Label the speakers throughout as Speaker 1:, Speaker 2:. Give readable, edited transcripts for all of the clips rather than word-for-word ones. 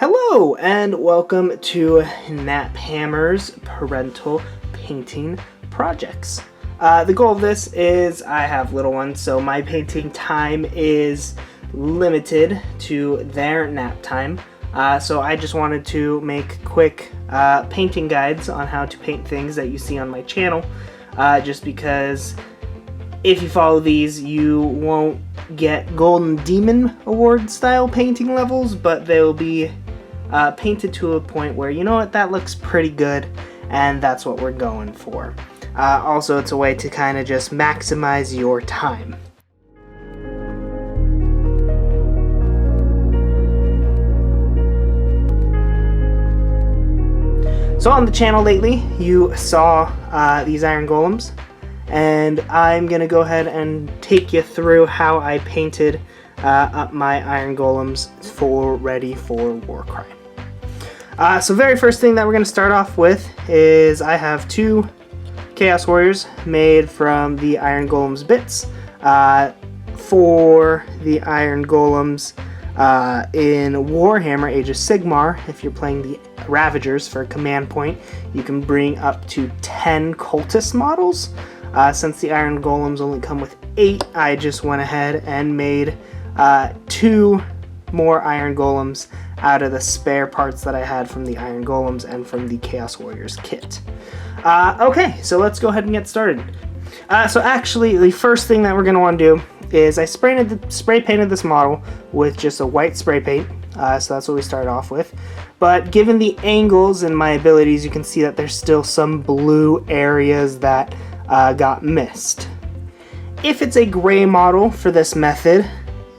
Speaker 1: Hello and welcome to Nap Hammer's Parental Painting Projects. The goal of this is I have little ones, so my painting time is limited to their nap time. So I just wanted to make quick painting guides on how to paint things that you see on my channel, just because if you follow these you won't get Golden Demon Award style painting levels, but they'll be painted to a point where, you know what, that looks pretty good, and that's what we're going for. Also, it's a way to kind of just maximize your time. So on the channel lately, you saw these iron golems, and I'm going to go ahead and take you through how I painted up my iron golems ready for Warcry. So very first thing that we're going to start off with is I have two Chaos Warriors made from the Iron Golems bits. For the Iron Golems in Warhammer Age of Sigmar, if you're playing the Ravagers for a command point, you can bring up to 10 cultist models. Since the Iron Golems only come with 8, I just went ahead and made 2 more Iron Golems out of the spare parts that I had from the Iron Golems and from the Chaos Warriors kit. Okay, so let's go ahead and get started. So actually, the first thing that we're going to want to do is I spray painted this model with just a white spray paint, so that's what we started off with. But given the angles and my abilities, you can see that there's still some blue areas that got missed. If it's a gray model for this method,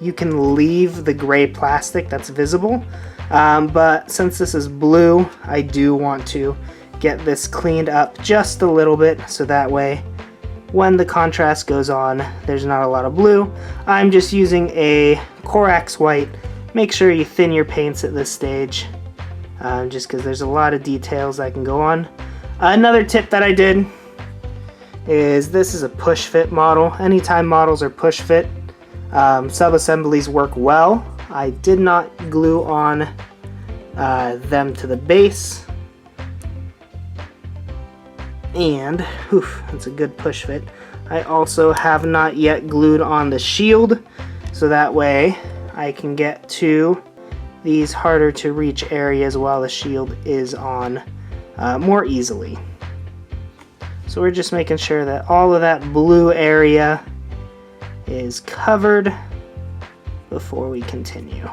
Speaker 1: you can leave the gray plastic that's visible, but since this is blue, I do want to get this cleaned up just a little bit, so that way when the contrast goes on, there's not a lot of blue. I'm just using a Corax white. Make sure you thin your paints at this stage, just because there's a lot of details that can go on. Another tip that I did is this is a push fit model. Anytime models are push fit, sub-assemblies work well. I did not glue on them to the base, and that's a good push fit. I also have not yet glued on the shield, so that way I can get to these harder to reach areas while the shield is on more easily. So we're just making sure that all of that blue area is covered before we continue.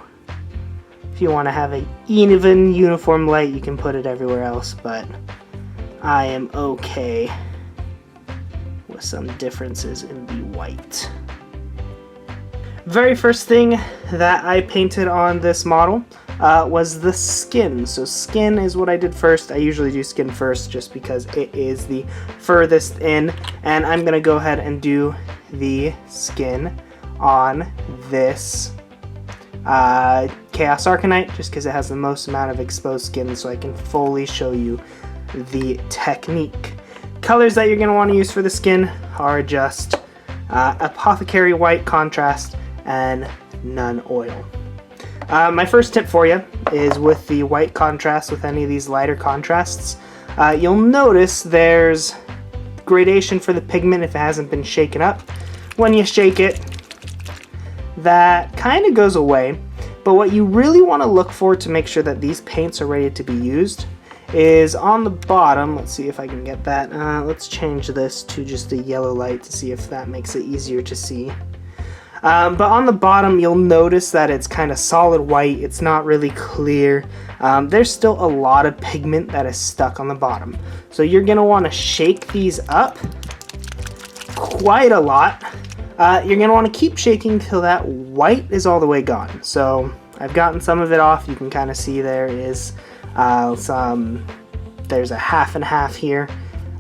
Speaker 1: If you want to have an even uniform light, you can put it everywhere else, but I am okay with some differences in the white. Very first thing that I painted on this model was the skin. So skin is what I did first. I usually do skin first just because it is the furthest in, and I'm gonna go ahead and do the skin on this Chaos Arcanite just because it has the most amount of exposed skin, so I can fully show you the technique. Colors that you're going to want to use for the skin are just Apothecary White Contrast and Nun Oil. My first tip for you is with the white contrast, with any of these lighter contrasts, you'll notice there's gradation for the pigment if it hasn't been shaken up. When you shake it, that kind of goes away, but what you really want to look for to make sure that these paints are ready to be used is on the bottom. Let's see if I can get that. Let's change this to just a yellow light to see if that makes it easier to see. But on the bottom, you'll notice that it's kind of solid white. It's not really clear. There's still a lot of pigment that is stuck on the bottom. So you're going to want to shake these up quite a lot. You're going to want to keep shaking till that white is all the way gone. So I've gotten some of it off. You can kind of see there is there's a half and half here.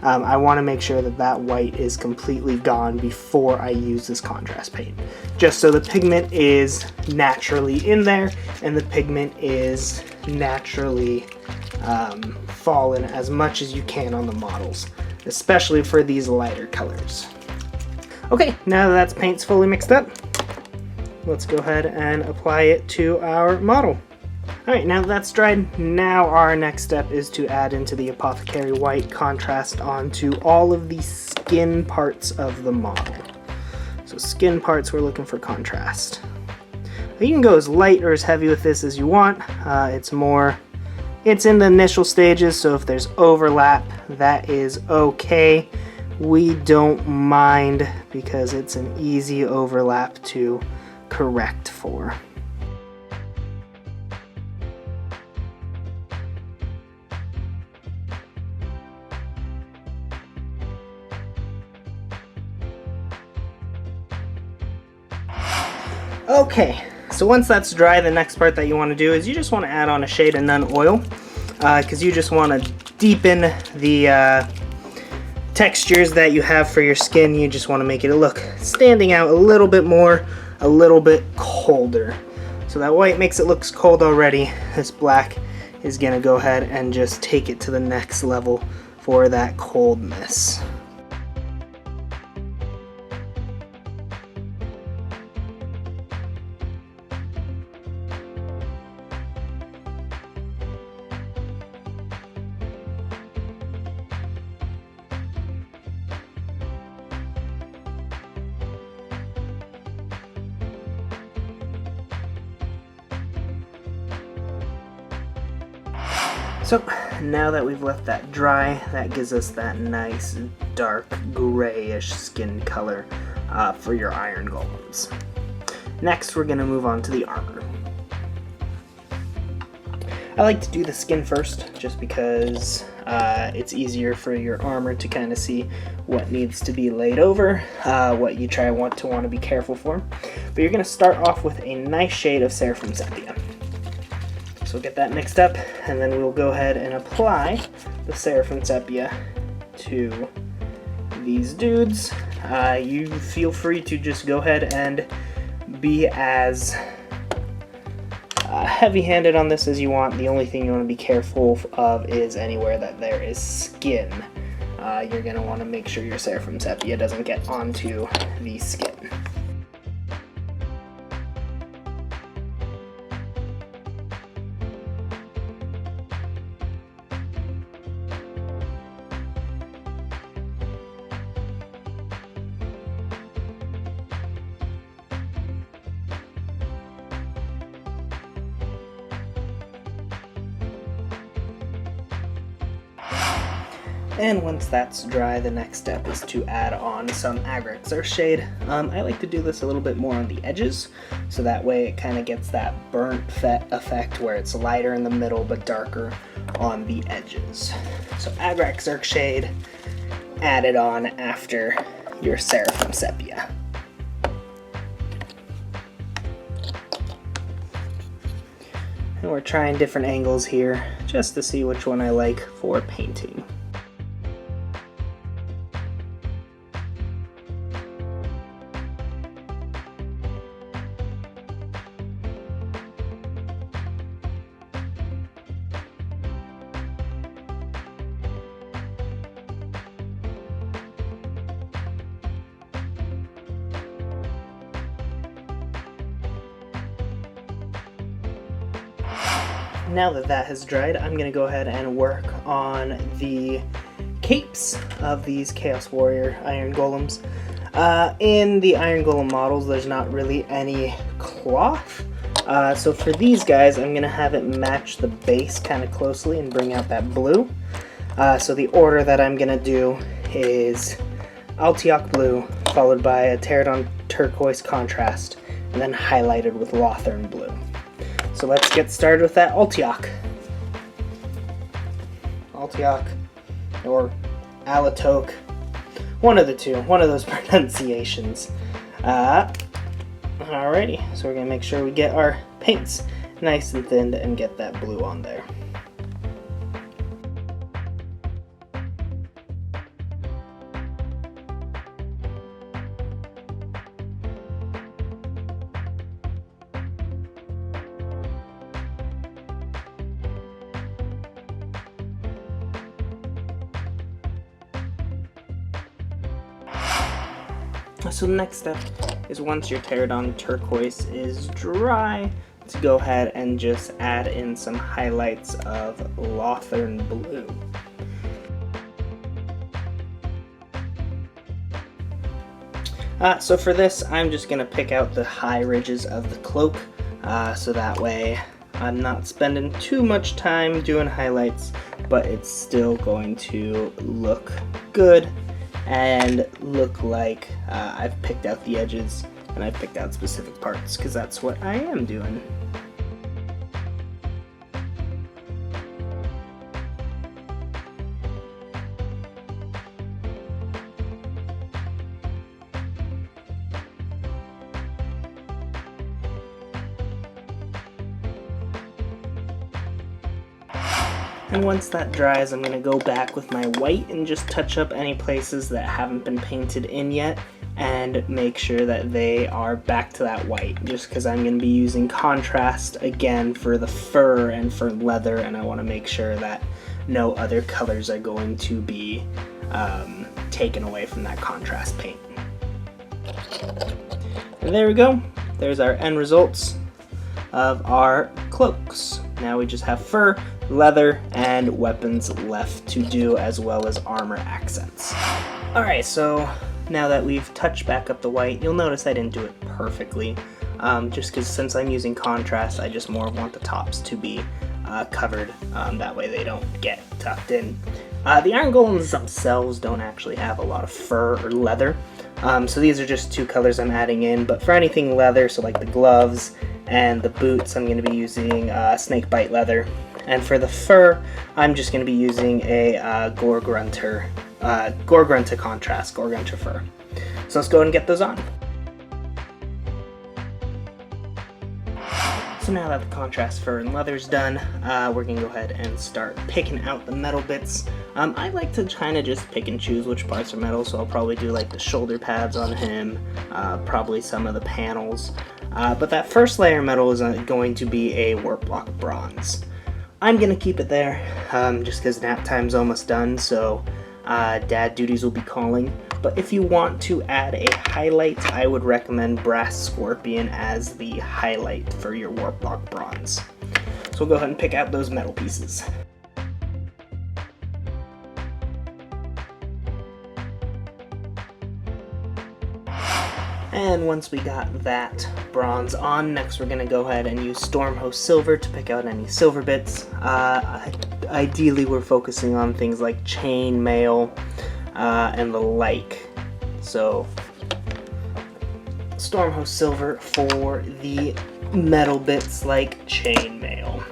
Speaker 1: I want to make sure that that white is completely gone before I use this contrast paint, just so the pigment is naturally in there and the pigment is naturally fallen as much as you can on the models, especially for these lighter colors. Okay, now that that's paint's fully mixed up, let's go ahead and apply it to our model. Alright, now that that's dried, now our next step is to add into the Apothecary White contrast onto all of the skin parts of the model. So skin parts, we're looking for contrast. You can go as light or as heavy with this as you want. It's in the initial stages, so if there's overlap, that is okay. We don't mind because it's an easy overlap to correct for. Okay, so once that's dry, the next part that you want to do is you just want to add on a shade of None Oil, because you just want to deepen the textures that you have for your skin. You just want to make it look standing out a little bit more, a little bit colder. So that white makes it look cold already. This black is going to go ahead and just take it to the next level for that coldness. So now that we've left that dry, that gives us that nice dark grayish skin color for your Iron Golems. Next we're going to move on to the armor. I like to do the skin first just because it's easier for your armor to kind of see what needs to be laid over, what you want to be careful for. But you're going to start off with a nice shade of Seraphim Sepia. So we'll get that mixed up, and then we'll go ahead and apply the Seraphim Sepia to these dudes. You feel free to just go ahead and be as heavy-handed on this as you want. The only thing you want to be careful of is anywhere that there is skin. You're going to want to make sure your Seraphim Sepia doesn't get onto the skin. And once that's dry, the next step is to add on some Agrex Earthshade. I like to do this a little bit more on the edges, so that way it kind of gets that burnt effect where it's lighter in the middle but darker on the edges. So Agrex Earthshade added on after your Seraphim Sepia. And we're trying different angles here just to see which one I like for painting. Now that that has dried, I'm going to go ahead and work on the capes of these Chaos Warrior Iron Golems. In the Iron Golem models, there's not really any cloth. So for these guys, I'm going to have it match the base kind of closely and bring out that blue. So the order that I'm going to do is Altiok Blue, followed by a Pterodon Turquoise contrast, and then highlighted with Lothern Blue. So let's get started with that Altiok. Altiok or Alatoke. One of the two, one of those pronunciations. Alrighty, so we're going to make sure we get our paints nice and thinned and get that blue on there. So the next step is once your Pterodon Turquoise is dry, to go ahead and just add in some highlights of Lothern Blue. So for this, I'm just going to pick out the high ridges of the cloak, so that way I'm not spending too much time doing highlights, but it's still going to look good and look like I've picked out the edges and I've picked out specific parts, because that's what I am doing. And once that dries, I'm going to go back with my white and just touch up any places that haven't been painted in yet and make sure that they are back to that white, just because I'm going to be using contrast again for the fur and for leather, and I want to make sure that no other colors are going to be taken away from that contrast paint. And there we go. There's our end results of our cloaks. Now we just have fur, leather, and weapons left to do, as well as armor accents. Alright, so now that we've touched back up the white, you'll notice I didn't do it perfectly, just because since I'm using contrast, I just more want the tops to be covered, that way they don't get tucked in. The Iron Golems themselves don't actually have a lot of fur or leather, so these are just two colors I'm adding in, but for anything leather, so like the gloves and the boots, I'm going to be using snakebite leather. And for the fur, I'm just going to be using a Gorgrunter contrast, Gorgrunter fur. So let's go ahead and get those on. So now that the contrast fur and leather's done, we're going to go ahead and start picking out the metal bits. I like to kind of just pick and choose which parts are metal, so I'll probably do like the shoulder pads on him, probably some of the panels. But that first layer of metal is going to be a warp block bronze. I'm going to keep it there, just because nap time's almost done, so dad duties will be calling. But if you want to add a highlight, I would recommend Brass Scorpion as the highlight for your warp block bronze. So we'll go ahead and pick out those metal pieces. And once we got that bronze on, next we're going to go ahead and use Stormhost Silver to pick out any silver bits. Ideally we're focusing on things like chain mail and the like. So Stormhost Silver for the metal bits like chain mail.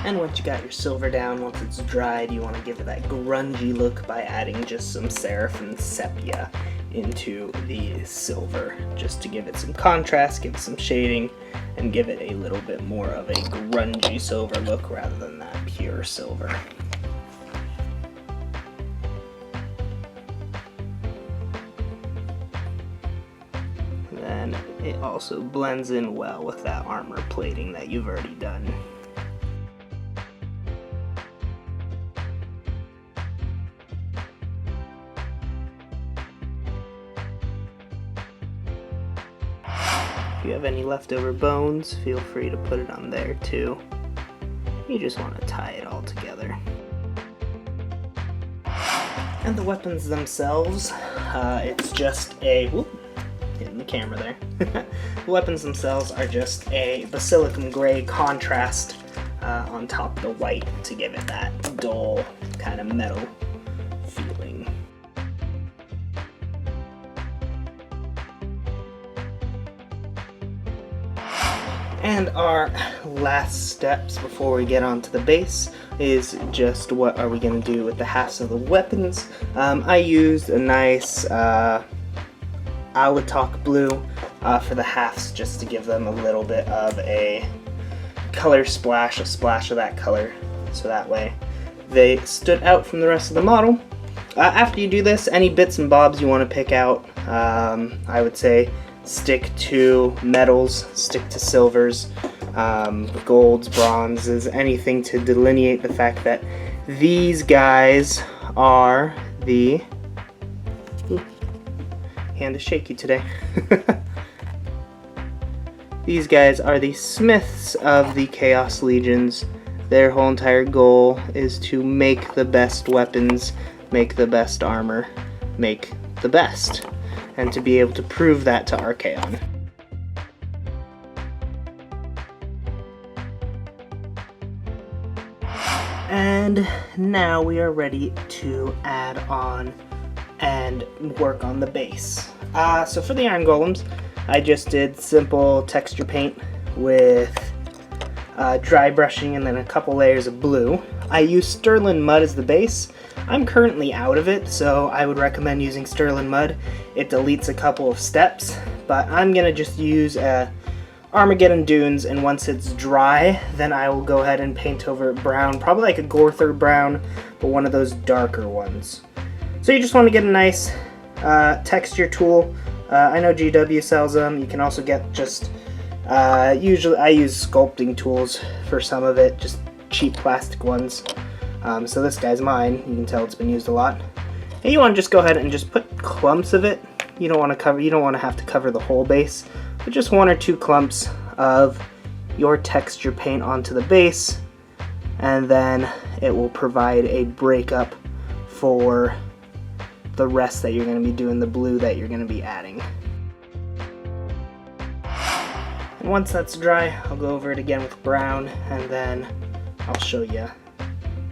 Speaker 1: And once you got your silver down, once it's dried, you want to give it that grungy look by adding just some Seraphim Sepia into the silver, just to give it some contrast, give it some shading, and give it a little bit more of a grungy silver look rather than that pure silver. Then it also blends in well with that armor plating that you've already done. If you have any leftover bones, feel free to put it on there too. You just want to tie it all together. And the weapons themselves, it's just a, whoop, hitting the camera there. The weapons themselves are just a basilicum gray contrast on top of the white to give it that dull kind of metal feeling. And our last steps before we get onto the base is just what are we going to do with the halves of the weapons. I used a nice Alatok blue for the halves, just to give them a little bit of a color splash, a splash of that color, so that way they stood out from the rest of the model. After you do this, any bits and bobs you want to pick out, I would say stick to metals, stick to silvers, golds, bronzes, anything to delineate the fact that these guys are the hand is shaky today. These guys are the smiths of the Chaos Legions. Their whole entire goal is to make the best weapons, make the best armor, make the best, and to be able to prove that to Archaon. And now we are ready to add on and work on the base. So for the Iron Golems, I just did simple texture paint with dry brushing and then a couple layers of blue. I use Sterling Mud as the base. I'm currently out of it, so I would recommend using Sterling Mud. It deletes a couple of steps, but I'm gonna just use Armageddon Dunes, and once it's dry, then I will go ahead and paint over it brown, probably like a Gorthor brown, but one of those darker ones. So you just want to get a nice texture tool. I know GW sells them. You can also get just, usually I use sculpting tools for some of it, just cheap plastic ones. So this guy's mine. You can tell it's been used a lot. And you want to just go ahead and just put clumps of it. You don't want to have to cover the whole base, but just 1 or 2 clumps of your texture paint onto the base, and then it will provide a breakup for the rest that you're going to be doing, the blue that you're going to be adding. And once that's dry, I'll go over it again with brown, and then I'll show you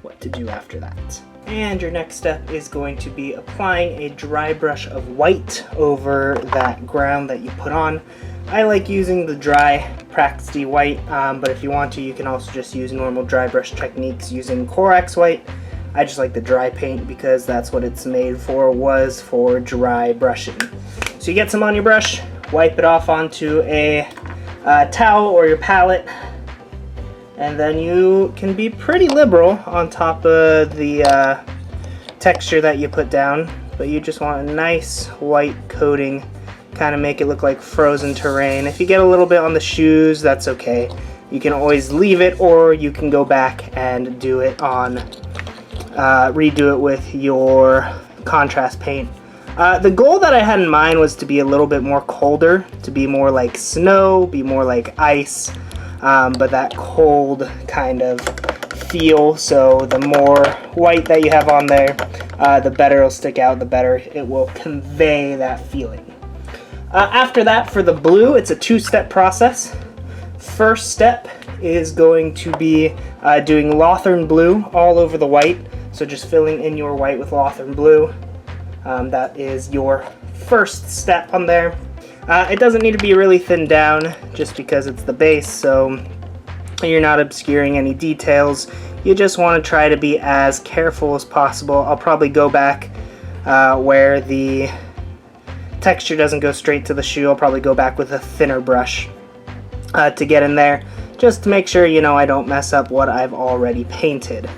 Speaker 1: what to do after that. And your next step is going to be applying a dry brush of white over that ground that you put on. I like using the dry Praxty white, but if you want to, you can also just use normal dry brush techniques using Corax white. I just like the dry paint because that's what it's made for, was for dry brushing. So you get some on your brush, wipe it off onto a towel or your palette, and then you can be pretty liberal on top of the texture that you put down, but you just want a nice white coating, kind of make it look like frozen terrain. If you get a little bit on the shoes, that's okay. You can always leave it, or you can go back and do it on redo it with your contrast paint. The goal that I had in mind was to be a little bit more colder, to be more like snow, be more like ice, but that cold kind of feel. So the more white that you have on there, the better it'll stick out, the better it will convey that feeling. After that, for the blue, it's a 2-step process. First step is going to be doing Lothern blue all over the white. So just filling in your white with Lothern blue. That is your first step on there. It doesn't need to be really thinned down just because it's the base, so you're not obscuring any details. You just want to try to be as careful as possible. I'll probably go back where the texture doesn't go straight to the shoe. I'll probably go back with a thinner brush to get in there, just to make sure, you know, I don't mess up what I've already painted.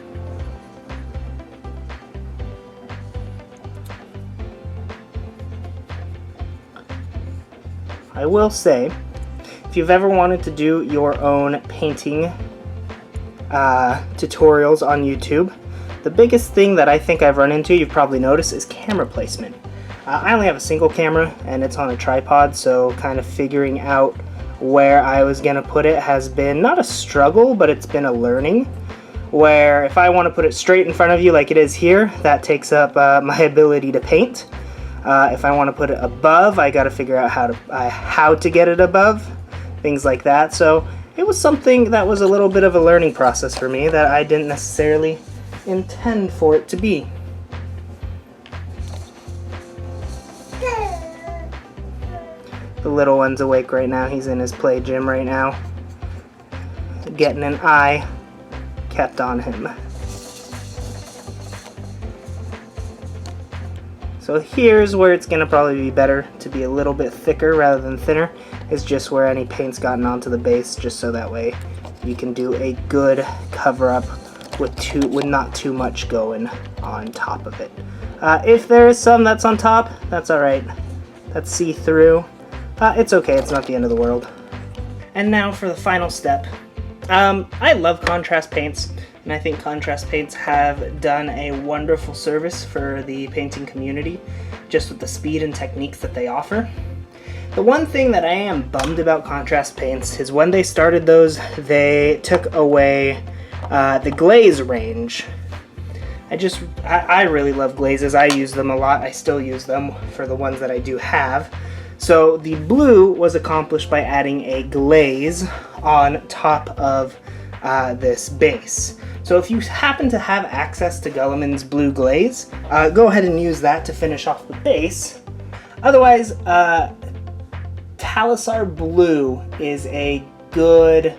Speaker 1: I will say, if you've ever wanted to do your own painting tutorials on YouTube, the biggest thing that I think I've run into, you've probably noticed, is camera placement. I only have a single camera and it's on a tripod, so kind of figuring out where I was going to put it has been not a struggle, but it's been a learning. Where if I want to put it straight in front of you like it is here, that takes up my ability to paint. If I want to put it above, I got to figure out how to get it above, things like that. So it was something that was a little bit of a learning process for me that I didn't necessarily intend for it to be. The little one's awake right now. He's in his play gym right now, getting an eye kept on him. So here's where it's going to probably be better to be a little bit thicker rather than thinner, is just where any paint's gotten onto the base, just so that way you can do a good cover up with not too much going on top of it. If there is some that's on top, that's alright. That's see-through. It's okay, it's not the end of the world. And now for the final step. I love contrast paints, and I think contrast paints have done a wonderful service for the painting community. just with the speed and techniques that they offer. The one thing that I am bummed about contrast paints is when they started those, they took away the glaze range. I really love glazes. I use them a lot. I still use them for the ones that I do have. So the blue was accomplished by adding a glaze on top of this base. So if you happen to have access to Guilliman's blue glaze, go ahead and use that to finish off the base. Otherwise, Talisar Blue is a good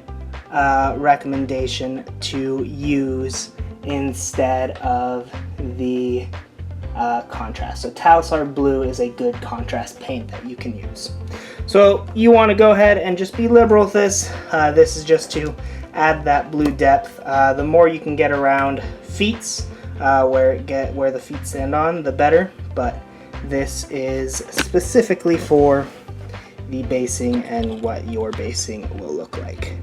Speaker 1: recommendation to use instead of the contrast. So Talisar Blue is a good contrast paint that you can use. So you want to go ahead and just be liberal with this. This is just to add that blue depth. The more you can get around feet, where the feet stand on, the better. But this is specifically for the basing and what your basing will look like.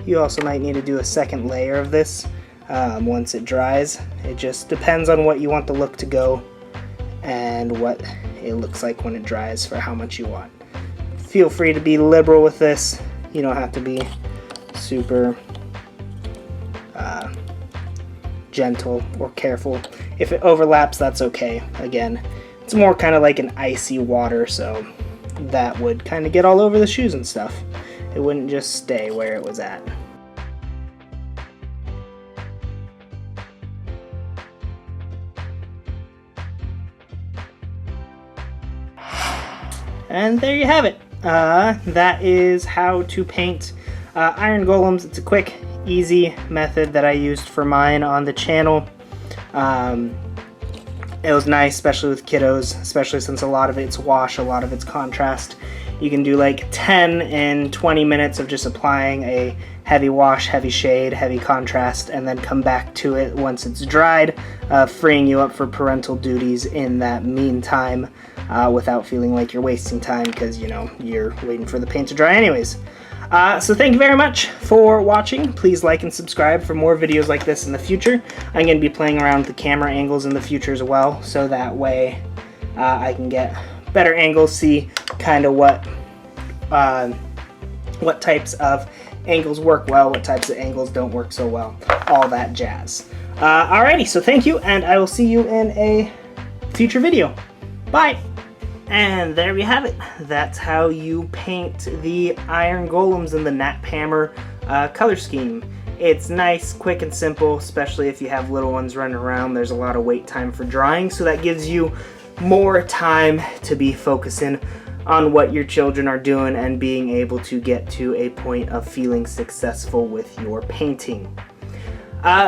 Speaker 1: You also might need to do a second layer of this once it dries. It just depends on what you want the look to go and what it looks like when it dries for how much you want. Feel free to be liberal with this. You don't have to be super gentle or careful. If it overlaps, that's okay. Again, it's more kind of like an icy water, so that would kind of get all over the shoes and stuff. It wouldn't just stay where it was at. And there you have it. That is how to paint Iron Golems. It's a quick, easy method that I used for mine on the channel. It was nice, especially with kiddos, especially since a lot of it's wash, a lot of it's contrast. You can do like 10 and 20 minutes of just applying a heavy wash, heavy shade, heavy contrast, and then come back to it once it's dried, freeing you up for parental duties in that meantime without feeling like you're wasting time because, you know, you're waiting for the paint to dry anyways. So thank you very much for watching. Please like and subscribe for more videos like this in the future. I'm going to be playing around with the camera angles in the future as well, so that way I can get better angles, see kind of what types of angles work well, what types of angles don't work so well, all that jazz. Alrighty, so thank you, and I will see you in a future video. Bye! And there we have it. That's how you paint the Iron Golems in the Nap Hammer color scheme. It's nice, quick, and simple, especially if you have little ones running around. There's a lot of wait time for drying, so that gives you more time to be focusing on what your children are doing and being able to get to a point of feeling successful with your painting.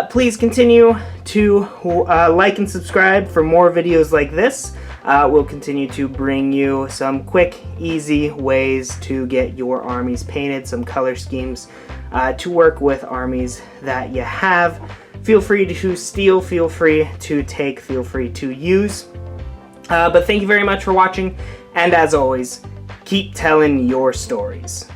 Speaker 1: Please continue to like and subscribe for more videos like this. We'll continue to bring you some quick, easy ways to get your armies painted, some color schemes to work with armies that you have. Feel free to steal, feel free to take, feel free to use. But thank you very much for watching, and as always, keep telling your stories.